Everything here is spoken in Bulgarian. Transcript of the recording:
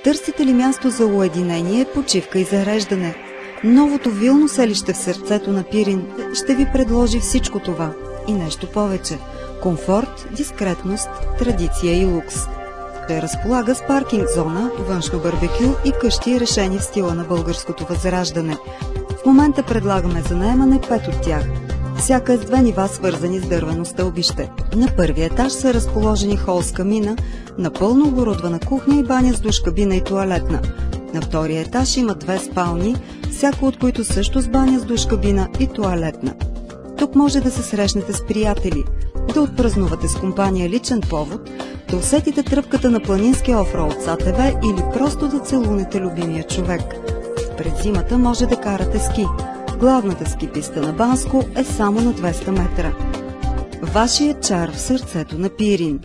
Търсите ли място за уединение, почивка и зареждане? Новото вилно селище в сърцето на Пирин ще ви предложи всичко това и нещо повече. Комфорт, дискретност, традиция и лукс. Ще разполага с паркинг зона, външно барбекю и къщи, решени в стила на българското възраждане. В момента предлагаме за наемане 5 от тях. Всяка е с 2 нива, свързани с дървено стълбище. На първия етаж са разположени хол с камина, напълно оборудвана кухня и баня с душ кабина и тоалетна. На втория етаж има 2 спални, всяко от които също с баня с душ кабина и тоалетна. Тук може да се срещнете с приятели, да отпразнувате с компания личен повод, да усетите тръпката на планинския офроуд с АТВ или просто да целунете любимия човек. През зимата може да карате ски. Главната ски писта на Банско е само на 200 метра. Вашият чар в сърцето на Пирин.